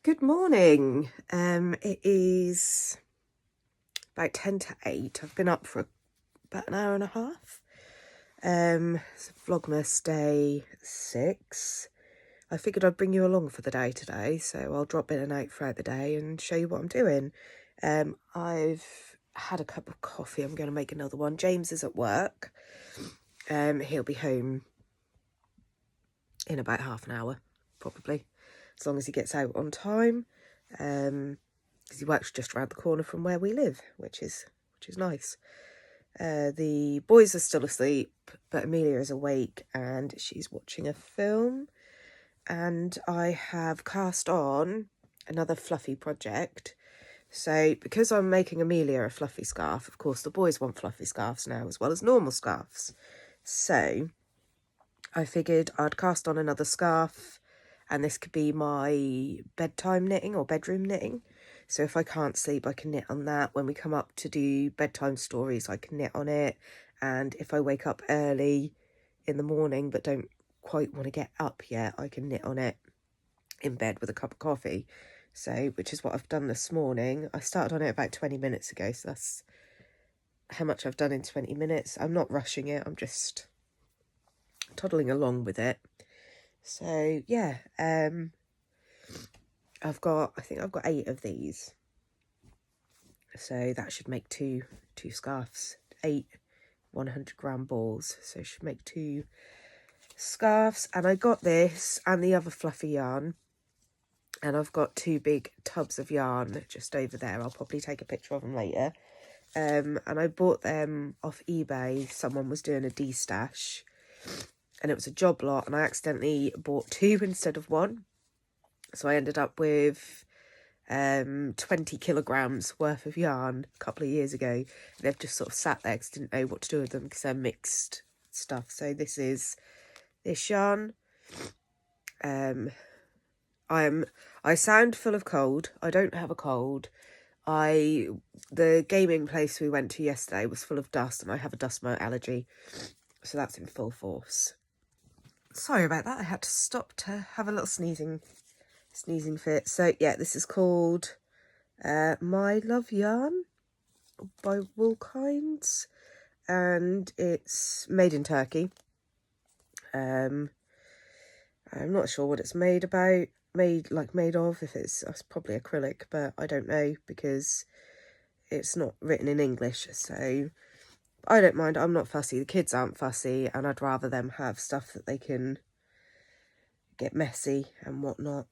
Good morning. It is about 10 to 8. I've been up for about an hour and a half. It's Vlogmas day 6. I figured I'd bring you along for the day today, so I'll drop in and out throughout the day and show you what I'm doing. I've had a cup of coffee. I'm going to make another one. James is at work. He'll be home in about half an hour, probably, as long as he gets out on time. Because he works just around the corner from where we live, which is nice. The boys are still asleep, but Amelia is awake and she's watching a film. And I have cast on another fluffy project. So because I'm making Amelia a fluffy scarf, of course the boys want fluffy scarves now as well as normal scarves. So I figured I'd cast on another scarf, and this could be my bedtime knitting or bedroom knitting. So if I can't sleep, I can knit on that. When we come up to do bedtime stories, I can knit on it. And if I wake up early in the morning but don't quite want to get up yet, I can knit on it in bed with a cup of coffee. So, which is what I've done this morning. I started on it about 20 minutes ago, so that's how much I've done in 20 minutes. I'm not rushing it, I'm just toddling along with it. So yeah, I think I've got 8 of these, so that should make two scarves. 8 100-gram balls, so should make 2 scarves. And I got this and the other fluffy yarn, and I've got 2 big tubs of yarn just over there. I'll probably take a picture of them later. And I bought them off eBay. Someone was doing a de-stash and it was a job lot, and I accidentally bought 2 instead of 1. So I ended up with 20 kilograms worth of yarn a couple of years ago. And they've just sort of sat there because I didn't know what to do with them because they're mixed stuff. So this is this yarn. I sound full of cold. I don't have a cold. The gaming place we went to yesterday was full of dust, and I have a dust mite allergy, so that's in full force. Sorry about that. I had to stop to have a little sneezing fit. So yeah, this is called My Love Yarn by Woolkinds, and it's made in Turkey. I'm not sure what it's made of. If it's probably acrylic, but I don't know because it's not written in English. So I don't mind. I'm not fussy. The kids aren't fussy, and I'd rather them have stuff that they can get messy and whatnot.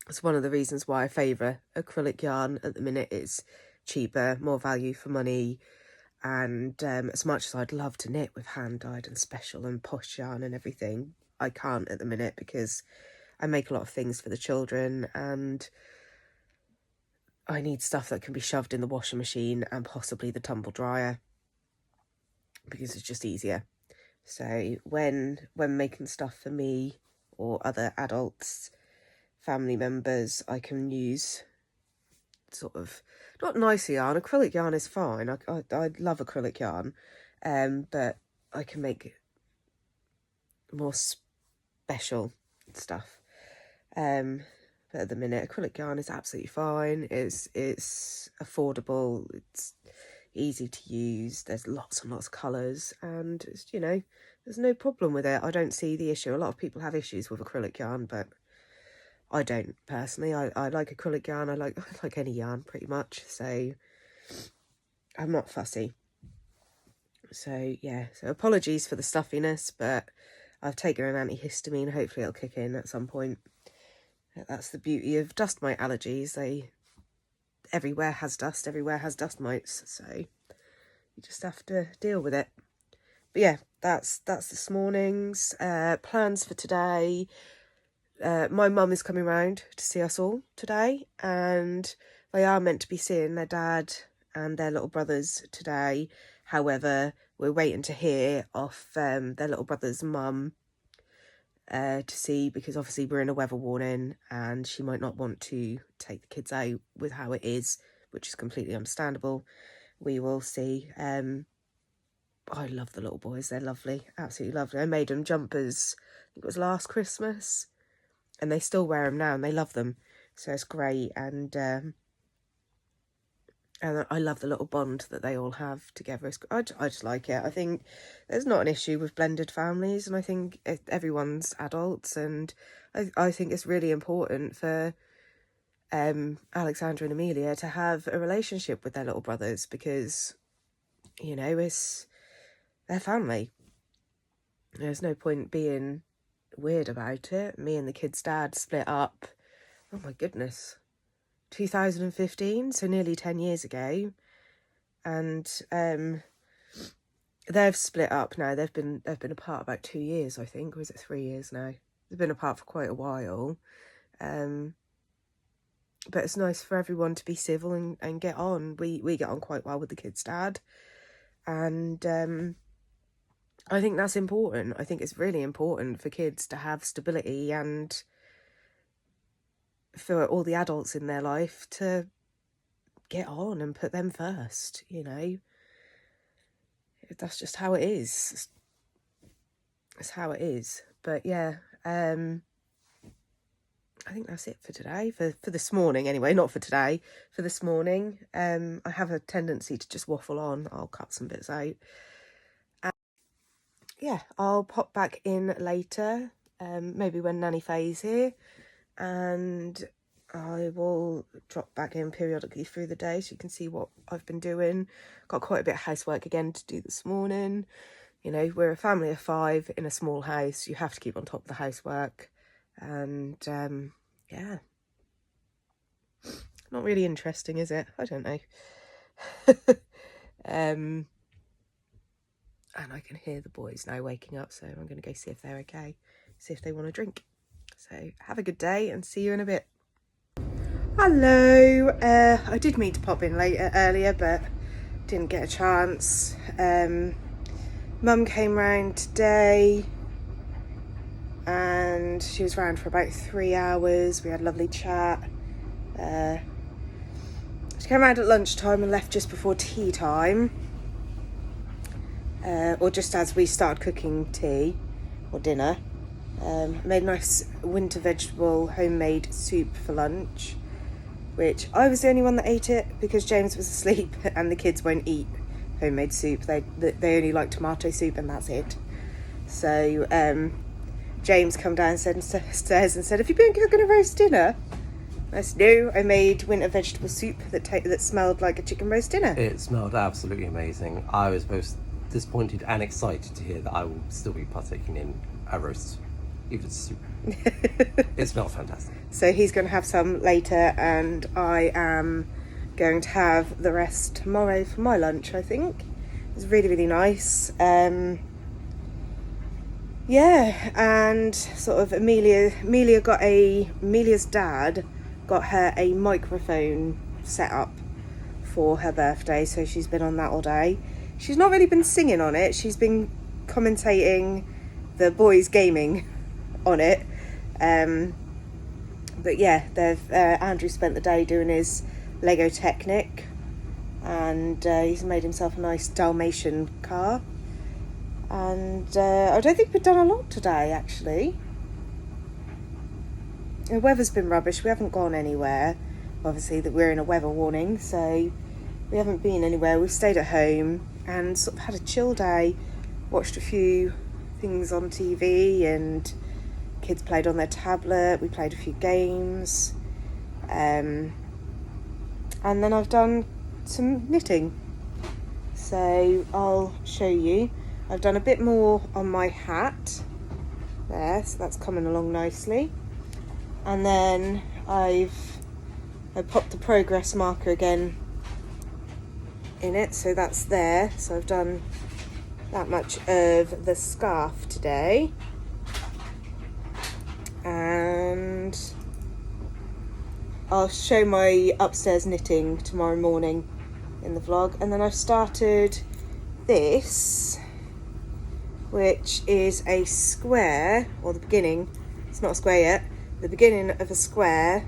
It's one of the reasons why I favour acrylic yarn at the minute. It's cheaper, more value for money, and as much as I'd love to knit with hand-dyed and special and posh yarn and everything, I can't at the minute because I make a lot of things for the children, and I need stuff that can be shoved in the washing machine and possibly the tumble dryer because it's just easier. So when making stuff for me or other adults, family members, I can use sort of not nicer yarn. Acrylic yarn is fine. I love acrylic yarn, but I can make more special stuff. But at the minute, acrylic yarn is absolutely fine. It's affordable. It's easy to use. There's lots and lots of colours, and it's, there's no problem with it. I don't see the issue. A lot of people have issues with acrylic yarn, but I don't personally. I like acrylic yarn. I like any yarn pretty much. So I'm not fussy. So yeah. So apologies for the stuffiness, but I've taken an antihistamine. Hopefully it'll kick in at some point. That's the beauty of dust mite allergies. Everywhere has dust. Everywhere has dust mites. So you just have to deal with it. But yeah, that's this morning's plans for today. My mum is coming round to see us all today, and they are meant to be seeing their dad and their little brothers today. However, we're waiting to hear off their little brother's mum to see, because obviously we're in a weather warning and she might not want to take the kids out with how it is, which is completely understandable. We will see. I love the little boys. They're lovely, absolutely lovely. I made them jumpers, I think it was last Christmas, and they still wear them now and they love them. So it's great, and I love the little bond that they all have together. I just like it. I think there's not an issue with blended families, and I think everyone's adults, and I think it's really important for Alexandra and Amelia to have a relationship with their little brothers, because, you know, it's their family. There's no point being weird about it. Me and the kid's dad split up, oh my goodness, 2015, so nearly 10 years ago. And they've split up now. They've been apart about 2 years, I think, or is it 3 years now? They've been apart for quite a while. But it's nice for everyone to be civil and get on. We get on quite well with the kid's dad, and I think that's important. I think it's really important for kids to have stability, and for all the adults in their life to get on and put them first, you know. That's just how it is. It's how it is. But yeah, I think that's it for today, for this morning anyway, not for today, for this morning. I have a tendency to just waffle on. I'll cut some bits out. Yeah, I'll pop back in later, maybe when Nanny Faye's here, and I will drop back in periodically through the day so you can see what I've been doing. Got quite a bit of housework again to do this morning. You know, we're a family of 5 in a small house. You have to keep on top of the housework. And yeah, not really interesting, is it? I don't know. And I can hear the boys now waking up, so I'm going to go see if they're okay, see if they want a drink. So have a good day and see you in a bit. Hello. I did mean to pop in earlier, but didn't get a chance. Mum came round today, and she was around for about 3 hours. We had a lovely chat. She came around at lunchtime and left just before tea time, or just as we started cooking tea or dinner. Made a nice winter vegetable homemade soup for lunch, which I was the only one that ate it because James was asleep and the kids won't eat homemade soup. They only like tomato soup, and that's it. So James come downstairs and said, "Have you been cooking a roast dinner?" I said, "No, I made winter vegetable soup that smelled like a chicken roast dinner." It smelled absolutely amazing. I was both disappointed and excited to hear that I will still be partaking in a roast, even soup. It smelled fantastic. So he's going to have some later, and I am going to have the rest tomorrow for my lunch, I think. It's really, really nice. Yeah, and sort of Amelia's dad got her a microphone set up for her birthday, so she's been on that all day. She's not really been singing on it. She's been commentating the boys' gaming on it. But yeah, Andrew spent the day doing his Lego Technic, and he's made himself a nice Dalmatian car. And I don't think we've done a lot today, actually. The weather's been rubbish. We haven't gone anywhere. Obviously, that we're in a weather warning, so we haven't been anywhere. We've stayed at home and sort of had a chill day. Watched a few things on TV, and kids played on their tablet. We played a few games. And then I've done some knitting. So I'll show you. I've done a bit more on my hat there, so that's coming along nicely. And then I popped the progress marker again in it, so that's there. So I've done that much of the scarf today. And I'll show my upstairs knitting tomorrow morning in the vlog. And then I've started this, which is a square, or the beginning, it's not a square yet, the beginning of a square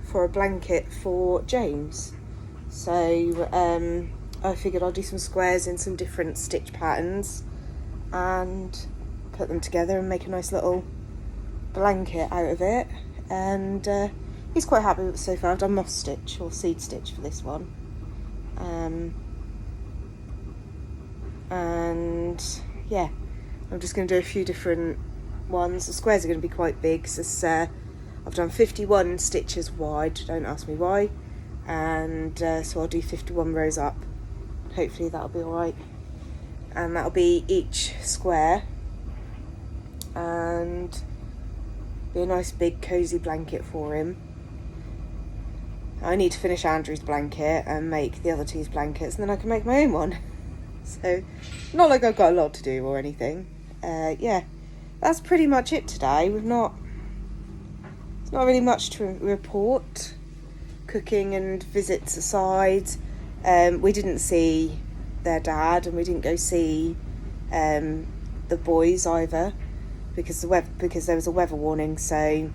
for a blanket for James. So I figured I'll do some squares in some different stitch patterns and put them together and make a nice little blanket out of it. And he's quite happy with it so far. I've done moss stitch or seed stitch for this one. And yeah, I'm just going to do a few different ones. The squares are going to be quite big, so I've done 51 stitches wide, don't ask me why, and so I'll do 51 rows up. Hopefully that'll be alright, and that'll be each square, and be a nice big cosy blanket for him. I need to finish Andrew's blanket and make the other two's blankets, and then I can make my own one. So, not like I've got a lot to do or anything. Yeah, that's pretty much it today. There's not really much to report. Cooking and visits aside, we didn't see their dad, and we didn't go see the boys either because there was a weather warning. So,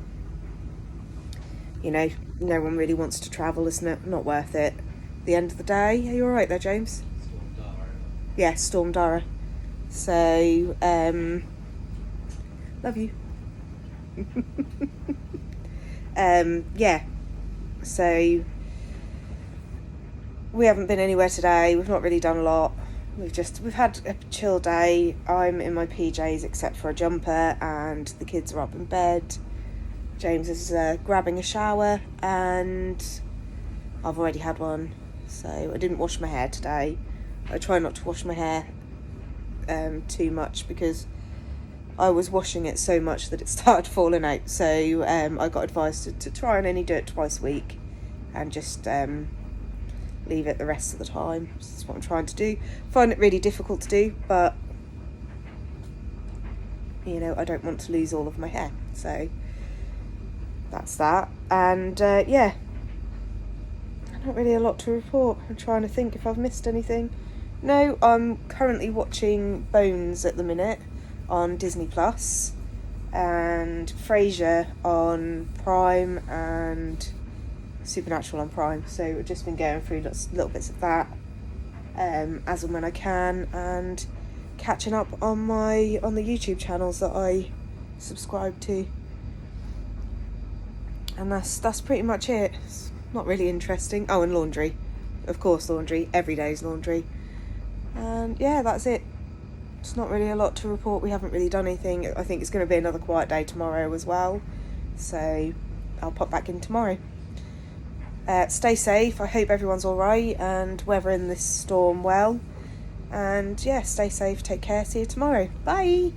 you know, no one really wants to travel. It's not worth it. At the end of the day, are you all right there, James? Yeah, Storm Dara. So, love you. Yeah. So, we haven't been anywhere today. We've not really done a lot. We've had a chill day. I'm in my PJs except for a jumper, and the kids are up in bed. James is grabbing a shower, and I've already had one. So, I didn't wash my hair today. I try not to wash my hair too much because I was washing it so much that it started falling out. So I got advised to try and only do it twice a week and just leave it the rest of the time. So that's what I'm trying to do. Find it really difficult to do, but you know, I don't want to lose all of my hair. So that's that. And yeah, not really a lot to report. I'm trying to think if I've missed anything. No, I'm currently watching Bones at the minute on Disney Plus, and Frasier on Prime, and Supernatural on Prime. So I've just been going through little bits of that as and when I can, and catching up on the YouTube channels that I subscribe to. And that's pretty much it. It's not really interesting. Oh, and laundry. Of course, laundry. Every day's laundry. And yeah, that's it. It's not really a lot to report. We haven't really done anything. I think it's going to be another quiet day tomorrow as well. So I'll pop back in tomorrow. Stay safe. I hope everyone's alright and weathering this storm well. And yeah, stay safe, take care. See you tomorrow. Bye.